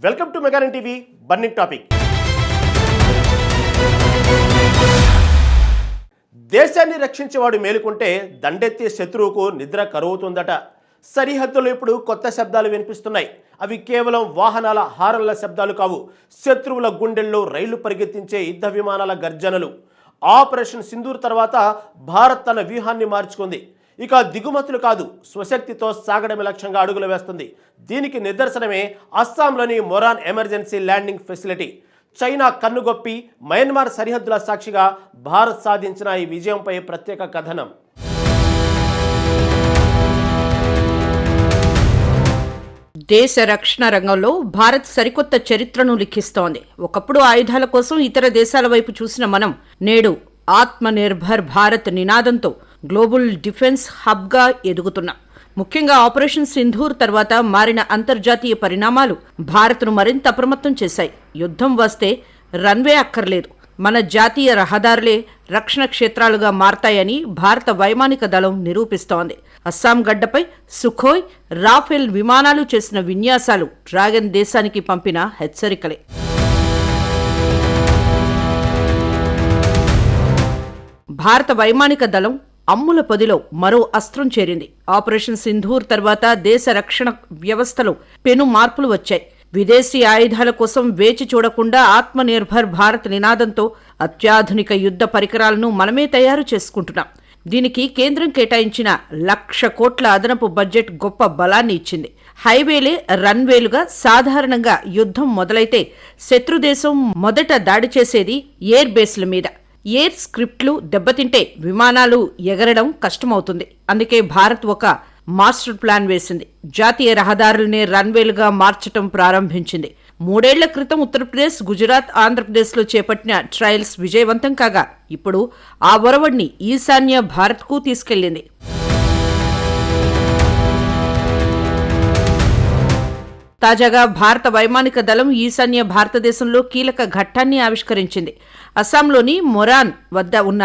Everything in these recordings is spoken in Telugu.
Welcome to Meganon TV burning topic. దేశాన్ని రక్షించేవాడు మేలుకుంటే దండెత్తే శత్రువుకు నిద్ర కరువుతుందట. సరిహద్దులో ఇప్పుడు కొత్త శబ్దాలు వినిపిస్తున్నాయి. అవి కేవలం వాహనాల హారన్ల శబ్దాలు కావు, శత్రువుల గుండెల్లో రైళ్లు పరిగెత్తించే యుద్ధ విమానాల గర్జనలు. ఆపరేషన్ సింధూర్ తర్వాత భారత్ తన వ్యూహాన్ని మార్చుకుంది. ఇక దిగుమతులు కాదు, స్వశక్తితో సాగడమే లక్ష్యంగా అడుగులు వేస్తుంది. దీనికి నిదర్శనమే అస్సాంలోని Moran emergency landing facility. China కన్నుగొప్పి మయన్మార్ సరిహద్దుల సాక్షిగా భారత్ సాధించిన ఈ విజయంపై ప్రత్యేక కథనం. దేశ రక్షణ రంగంలో భారత్ సరికొత్త చరిత్రను లిఖిస్తోంది. ఒకప్పుడు ఆయుధాల కోసం ఇతర దేశాల వైపు చూసిన మనం నేడు ఆత్మ నిర్భర్ భారత్ నినాదంతో గ్లోబల్ డిఫెన్స్ హబ్గా ఎదుగుతున్నాం. ముఖ్యంగా ఆపరేషన్ సింధూర్ తర్వాత మారిన అంతర్జాతీయ పరిణామాలు భారత్ను మరింత అప్రమత్తం చేశాయి. యుద్ధం వస్తే రన్వే అక్కర్లేదు, మన జాతీయ రహదారులే రక్షణ క్షేత్రాలుగా మారతాయని భారత వైమానిక దళం నిరూపిస్తోంది. అస్సాం గడ్డపై సుఖోయ్, రాఫెల్ విమానాలు చేసిన విన్యాసాలు డ్రాగన్ దేశానికి పంపిన హెచ్చరికలే. భారత వైమానిక దళం అమ్ముల పొదిలో మరో అస్త్రం చేరింది. ఆపరేషన్ సింధూర్ తర్వాత దేశ రక్షణ వ్యవస్థలో పెను మార్పులు వచ్చాయి. విదేశీ ఆయుధాల కోసం వేచి చూడకుండా ఆత్మనిర్భర్ భారత్ నినాదంతో అత్యాధునిక యుద్ధ పరికరాలను మనమే తయారు చేసుకుంటున్నాం. దీనికి కేంద్రం కేటాయించిన 1,00,000 కోట్ల అదనపు బడ్జెట్ గొప్ప బలాన్ని ఇచ్చింది. హైవేలే రన్వేలుగా సాధారణంగా యుద్ధం మొదలైతే శత్రుదేశం మొదట దాడి చేసేది ఎయిర్ బేస్ల మీద. ఎయిర్ స్క్రిప్ట్లు దెబ్బతింటే విమానాలు ఎగరడం కష్టమవుతుంది. అందుకే భారత్ ఒక మాస్టర్ ప్లాన్ వేసింది. జాతీయ రహదారులనే రన్వేలుగా మార్చటం ప్రారంభించింది. 3 ఏళ్ల క్రితం ఉత్తరప్రదేశ్, గుజరాత్, ఆంధ్రప్రదేశ్లో చేపట్టిన ట్రయల్స్ విజయవంతం కాగా ఇప్పుడు ఆ ఒరవడిని ఈశాన్య భారత్కు తీసుకెళ్లింది. తాజాగా భారత వైమానిక దళం ఈశాన్య భారతదేశంలో కీలక ఘట్టాన్ని ఆవిష్కరించింది. అస్సాంలోని మొరాన్ వద్ద ఉన్న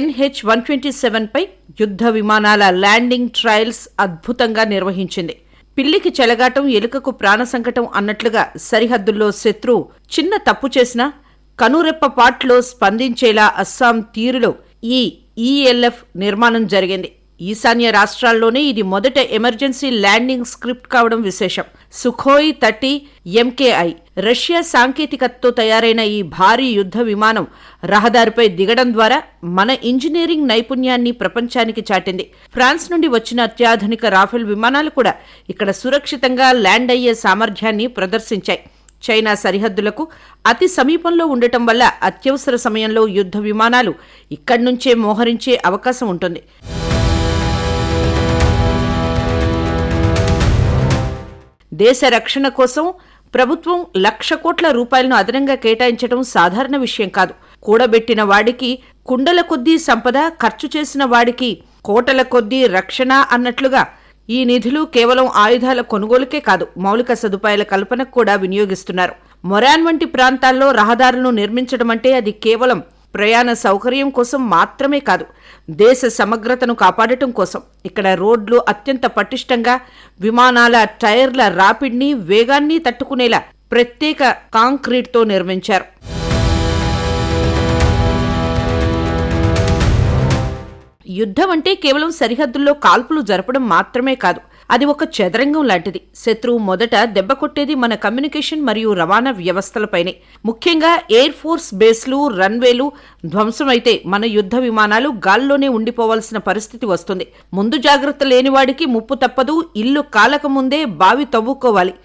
NH-127 పై యుద్ధ విమానాల ల్యాండింగ్ ట్రయల్స్ అద్భుతంగా నిర్వహించింది. పిల్లికి చెలగాటం, ఎలుకకు ప్రాణ సంకటం అన్నట్లుగా సరిహద్దుల్లో శత్రువు చిన్న తప్పు చేసినా కనురెప్పపాట్లో స్పందించేలా అస్సాం తీరులో ఈ ELF నిర్మాణం జరిగింది. ఈశాన్య రాష్ట్రాల్లోనే ఇది మొదట ఎమర్జెన్సీ ల్యాండింగ్ స్క్రిప్ట్ కావడం విశేషం. సుఖోయ్ 30 MKI రష్యా సాంకేతికతతో తయారైన ఈ భారీ యుద్ధ విమానం రహదారిపై దిగడం ద్వారా మన ఇంజనీరింగ్ నైపుణ్యాన్ని ప్రపంచానికి చాటింది. ఫ్రాన్స్ నుండి వచ్చిన అత్యాధునిక రాఫెల్ విమానాలు కూడా ఇక్కడ సురక్షితంగా ల్యాండ్ అయ్యే సామర్థ్యాన్ని ప్రదర్శించాయి. చైనా సరిహద్దులకు అతి సమీపంలో ఉండటం వల్ల అత్యవసర సమయంలో యుద్ధ విమానాలు ఇక్కడి నుంచే మోహరించే అవకాశం ఉంటుంది. దేశ రక్షణ కోసం ప్రభుత్వం 1,00,000 కోట్ల రూపాయలను అదనంగా కేటాయించడం సాధారణ విషయం కాదు. కూడబెట్టిన వాడికి కుండల కొద్దీ సంపద, ఖర్చు చేసిన వాడికి కోటల కొద్దీ రక్షణ అన్నట్లుగా ఈ నిధులు కేవలం ఆయుధాల కొనుగోలుకే కాదు, మౌలిక సదుపాయాల కల్పనకు కూడా వినియోగిస్తున్నారు. మొరాన్ వంటి ప్రాంతాల్లో రహదారులను నిర్మించడం అంటే అది కేవలం ప్రయాణ సౌకర్యం కోసం మాత్రమే కాదు, దేశ సమగ్రతను కాపాడటం కోసం. ఇక్కడ రోడ్లు అత్యంత పటిష్టంగా, విమానాల టైర్ల రాపిడ్ని, వేగాన్ని తట్టుకునేలా ప్రత్యేక కాంక్రీట్తో నిర్మించారు. యుద్ధం అంటే కేవలం సరిహద్దుల్లో కాల్పులు జరపడం మాత్రమే కాదు, అది ఒక చదరంగం లాంటిది. శత్రువు మొదట దెబ్బ కొట్టేది మన కమ్యూనికేషన్ మరియు రవాణా వ్యవస్థలపైనే. ముఖ్యంగా ఎయిర్ ఫోర్స్ బేస్లు, రన్వేలు ధ్వంసమైతే మన యుద్ధ విమానాలు గాల్లోనే ఉండిపోవాల్సిన పరిస్థితి వస్తుంది. ముందు జాగ్రత్త లేనివాడికి ముప్పు తప్పదు, ఇల్లు కాలకముందే బావి తవ్వుకోవాలి.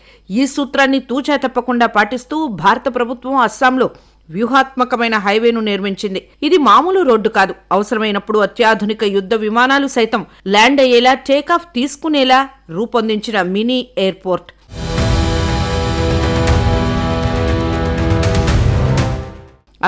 ఈ సూత్రాన్ని తూచా తప్పకుండా పాటిస్తూ భారత ప్రభుత్వం అస్సాంలో వ్యూహాత్మకమైన హైవేను నిర్మించింది. ఇది మామూలు రోడ్డు కాదు, అవసరమైనప్పుడు అత్యాధునిక యుద్ధ విమానాలు సైతం ల్యాండ్ అయ్యేలా, టేకాఫ్ తీసుకునేలా రూపొందించిన మినీ ఎయిర్పోర్ట్.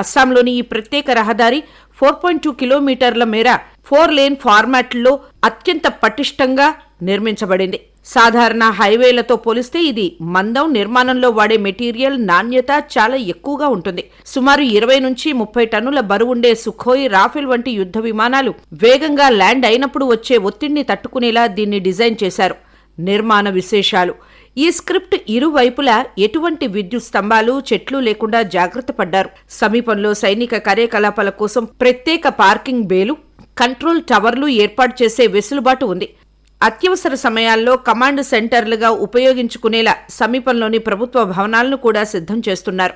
అస్సాంలోని ఈ ప్రత్యేక రహదారి 4.2 కిలోమీటర్ల మేర 4 లేన్ ఫార్మాట్లో అత్యంత పటిష్టంగా నిర్మించబడింది. సాధారణ హైవేలతో పోలిస్తే ఇది మందం, నిర్మాణంలో వాడే మెటీరియల్ నాణ్యత చాలా ఎక్కువగా ఉంటుంది. సుమారు 20 నుంచి 30 టన్నుల బరువుండే సుఖోయ్, రాఫెల్ వంటి యుద్ధ విమానాలు వేగంగా ల్యాండ్ అయినప్పుడు వచ్చే ఒత్తిడిని తట్టుకునేలా దీన్ని డిజైన్ చేశారు. నిర్మాణ విశేషాలు: ఈ స్క్రిప్ట్ ఇరువైపులా ఎటువంటి విద్యుత్ స్తంభాలు, చెట్లు లేకుండా జాగ్రత్త పడ్డారు. సమీపంలో సైనిక కార్యకలాపాల కోసం ప్రత్యేక పార్కింగ్ బేలు, కంట్రోల్ టవర్లు ఏర్పాటు చేసే వెసులుబాటు ఉంది. అత్యవసర సమయాల్లో కమాండ్ సెంటర్లుగా ఉపయోగించుకునేలా సమీపంలోని ప్రభుత్వ భవనాలను కూడా సిద్ధం చేస్తున్నారు.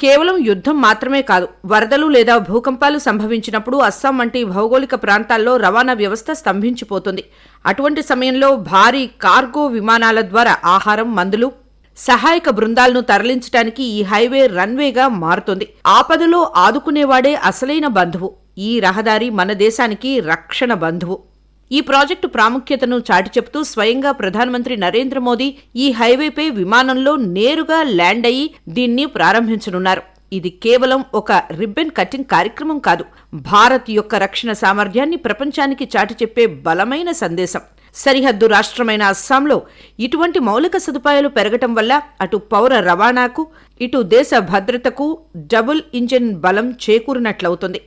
కేవలం యుద్ధం మాత్రమే కాదు, వరదలు లేదా భూకంపాలు సంభవించినప్పుడు అస్సాం వంటి భౌగోళిక ప్రాంతాల్లో రవాణా వ్యవస్థ స్తంభించిపోతుంది. అటువంటి సమయంలో భారీ కార్గో విమానాల ద్వారా ఆహారం, మందులు, సహాయక బృందాలను తరలించడానికి ఈ హైవే రన్వేగా మారుతుంది. ఆపదలో ఆదుకునేవాడే అసలైన బంధువు. ఈ రహదారి మన దేశానికి రక్షణ బంధువు. ఈ ప్రాజెక్టు ప్రాముఖ్యతను చాటి చెప్తూ స్వయంగా ప్రధానమంత్రి నరేంద్ర మోదీ ఈ హైవేపై విమానంలో నేరుగా ల్యాండ్ అయ్యి దీన్ని ప్రారంభించనున్నారు. ఇది కేవలం ఒక రిబ్బన్ కటింగ్ కార్యక్రమం కాదు, భారత్ యొక్క రక్షణ సామర్థ్యాన్ని ప్రపంచానికి చాటి చెప్పే బలమైన సందేశం. సరిహద్దు రాష్ట్రమైన అస్సాంలో ఇటువంటి మౌలిక సదుపాయాలు పెరగటం వల్ల అటు పౌర రవాణాకు, ఇటు దేశ భద్రతకు డబుల్ ఇంజిన్ బలం చేకూరినట్లవుతుంది.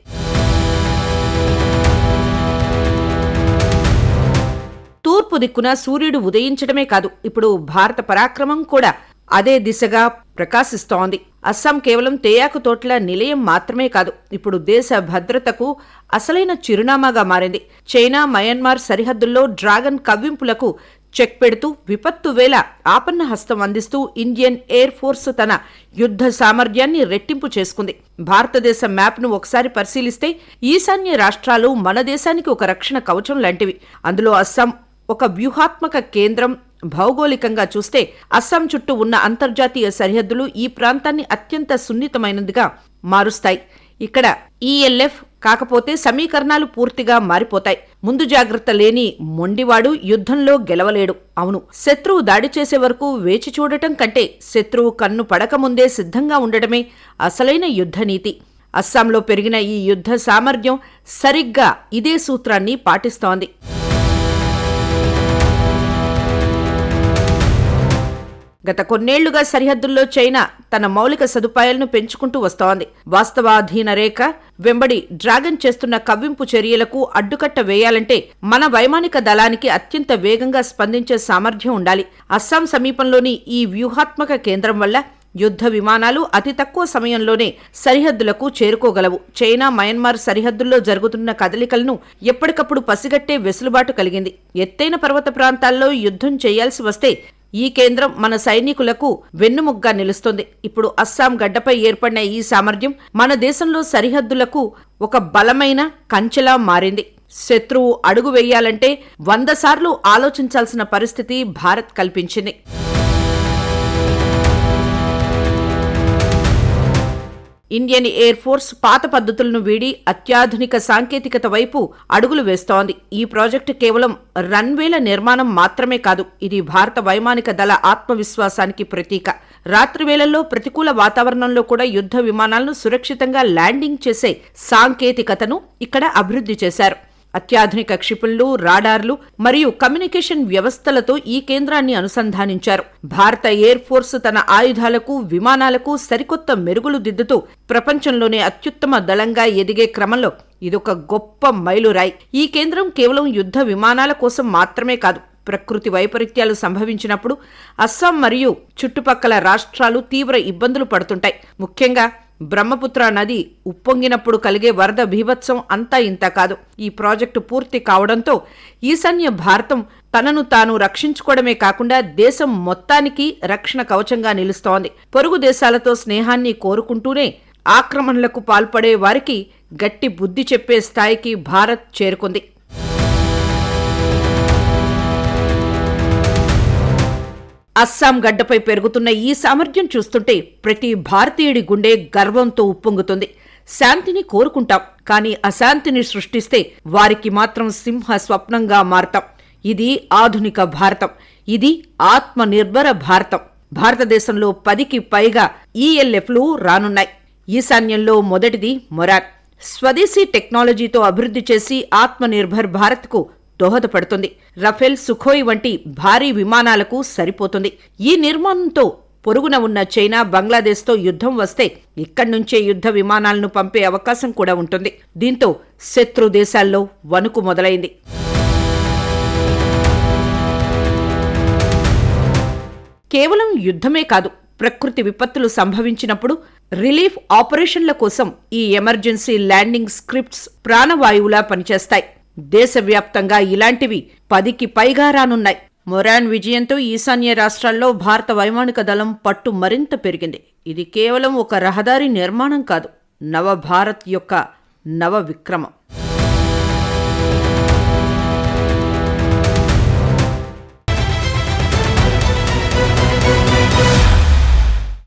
తూర్పు దిక్కున సూర్యుడు ఉదయించడమే కాదు, ఇప్పుడు భారత పరాక్రమం కూడా అదే దిశగా ప్రకాశిస్తోంది. అస్సాం కేవలం తేయాకు తోటల నిలయం మాత్రమే కాదు, ఇప్పుడు దేశ భద్రతకు అసలైన చిరునామాగా మారింది. చైనా, మయన్మార్ సరిహద్దుల్లో డ్రాగన్ కవ్వింపులకు చెక్ పెడుతూ విపత్తు వేళ ఆపన్న హస్తం అందిస్తూ ఇండియన్ ఎయిర్ ఫోర్స్ తన యుద్ధ సామర్థ్యాన్ని రెట్టింపు చేసుకుంది. భారతదేశ మ్యాప్ను ఒకసారి పరిశీలిస్తే ఈశాన్య రాష్ట్రాలు మన దేశానికి ఒక రక్షణ కవచం లాంటివి. అందులో అస్సాం ఒక వ్యూహాత్మక కేంద్రం. భౌగోళికంగా చూస్తే అస్సాం చుట్టూ ఉన్న అంతర్జాతీయ సరిహద్దులు ఈ ప్రాంతాన్ని అత్యంత సున్నితమైనదిగా మారుస్తాయి. ఇక్కడ ఈఎల్ఎఫ్ కాకపోతే సమీకరణాలు పూర్తిగా మారిపోతాయి. ముందు జాగ్రత్త లేని మొండివాడు యుద్ధంలో గెలవలేడు. అవును, శత్రువు దాడి చేసే వరకు వేచి చూడటం కంటే శత్రువు కన్ను పడకముందే సిద్ధంగా ఉండటమే అసలైన యుద్ధనీతి. అస్సాంలో పెరిగిన ఈ యుద్ధ సామర్థ్యం సరిగ్గా ఇదే సూత్రాన్ని పాటిస్తోంది. గత కొన్నేళ్లుగా సరిహద్దుల్లో చైనా తన మౌలిక సదుపాయాలను పెంచుకుంటూ వస్తోంది. వాస్తవాధీన రేఖ వెంబడి డ్రాగన్ చేస్తున్న కవ్వింపు చర్యలకు అడ్డుకట్ట వేయాలంటే మన వైమానిక దళానికి అత్యంత వేగంగా స్పందించే సామర్థ్యం ఉండాలి. అస్సాం సమీపంలోని ఈ వ్యూహాత్మక కేంద్రం వల్ల యుద్ధ విమానాలు అతి తక్కువ సమయంలోనే సరిహద్దులకు చేరుకోగలవు. చైనా, మయన్మార్ సరిహద్దుల్లో జరుగుతున్న కదలికలను ఎప్పటికప్పుడు పసిగట్టే వెసులుబాటు కలిగింది. ఎత్తైన పర్వత ప్రాంతాల్లో యుద్ధం చేయాల్సి వస్తే ఈ కేంద్రం మన సైనికులకు వెన్నుముగ్గా నిలుస్తుంది. ఇప్పుడు అస్సాం గడ్డపై ఏర్పడిన ఈ సామర్థ్యం మన దేశంలో సరిహద్దులకు ఒక బలమైన కంచెలా మారింది. శత్రువు అడుగు వేయాలంటే 100 సార్లు ఆలోచించాల్సిన పరిస్థితి భారత్ కల్పించింది. ఇండియన్ ఎయిర్ ఫోర్స్ పాత పద్ధతులను వీడి అత్యాధునిక సాంకేతికత వైపు అడుగులు వేస్తోంది. ఈ ప్రాజెక్టు కేవలం రన్వేల నిర్మాణం మాత్రమే కాదు, ఇది భారత వైమానిక దళ ఆత్మవిశ్వాసానికి ప్రతీక. రాత్రి వేళల్లో ప్రతికూల వాతావరణంలో కూడా యుద్ధ విమానాలను సురక్షితంగా ల్యాండింగ్ చేసే సాంకేతికతను ఇక్కడ అభివృద్ధి చేశారు. అత్యాధునిక క్షిపణులు, రాడార్లు మరియు కమ్యూనికేషన్ వ్యవస్థలతో ఈ కేంద్రాన్ని అనుసంధానించారు. భారత ఎయిర్ ఫోర్స్ తన ఆయుధాలకు, విమానాలకు సరికొత్త మెరుగులు దిద్దుతూ ప్రపంచంలోనే అత్యుత్తమ దళంగా ఎదిగే క్రమంలో ఇదొక గొప్ప మైలురాయి. ఈ కేంద్రం కేవలం యుద్ధ విమానాల కోసం మాత్రమే కాదు, ప్రకృతి వైపరీత్యాలు సంభవించినప్పుడు అస్సాం మరియు చుట్టుపక్కల రాష్ట్రాలు తీవ్ర ఇబ్బందులు పడుతుంటాయి. ముఖ్యంగా బ్రహ్మపుత్ర నది ఉప్పొంగినప్పుడు కలిగే వరద బీభత్సం అంతా ఇంత కాదు. ఈ ప్రాజెక్టు పూర్తి కావడంతో ఈశాన్య భారతం తనను తాను రక్షించుకోవడమే కాకుండా దేశం మొత్తానికి రక్షణ కవచంగా నిలుస్తోంది. పొరుగు దేశాలతో స్నేహాన్ని కోరుకుంటూనే ఆక్రమణలకు పాల్పడే వారికి గట్టి బుద్ధి చెప్పే స్థాయికి భారత్ చేరుకుంది. అస్సాం గడ్డపై పెరుగుతున్న ఈ సామర్థ్యం చూస్తుంటే ప్రతి భారతీయుడి గుండె గర్వంతో ఉప్పొంగుతుంది. శాంతిని కోరుకుంటాం, కానీ అశాంతిని సృష్టిస్తే వారికి మాత్రం సింహ స్వప్నంగా మారతాం. ఇది ఆధునిక భారతం, ఇది ఆత్మనిర్భర భారతం. భారతదేశంలో 10కి పైగా ఈఎల్ఎఫ్లు రానున్నాయి. ఈశాన్యంలో మొదటిది మొరాన్. స్వదేశీ టెక్నాలజీతో అభివృద్ధి చేసి ఆత్మనిర్భర్ భారత్కు దోహదపడుతుంది. రఫేల్, సుఖోయ్ వంటి భారీ విమానాలకు సరిపోతుంది. ఈ నిర్మాణంతో పొరుగున ఉన్న చైనా, బంగ్లాదేశ్తో యుద్ధం వస్తే ఇక్కడి నుంచే యుద్ధ విమానాలను పంపే అవకాశం కూడా ఉంటుంది. దీంతో శత్రు దేశాల్లో వణుకు మొదలైంది. కేవలం యుద్ధమే కాదు, ప్రకృతి విపత్తులు సంభవించినప్పుడు రిలీఫ్ ఆపరేషన్ల కోసం ఈ ఎమర్జెన్సీ ల్యాండింగ్ స్క్రిప్ట్స్ ప్రాణవాయువులా పనిచేస్తాయి. దేశవ్యాప్తంగా ఇలాంటివి 10కి పైగా రానున్నాయి. మొరాన్ విజయంతో ఈశాన్య రాష్ట్రాల్లో భారత వైమానిక దళం పట్టు మరింత పెరిగింది. ఇది కేవలం ఒక రహదారి నిర్మాణం కాదు, నవభారత్ యొక్క నవ విక్రమం.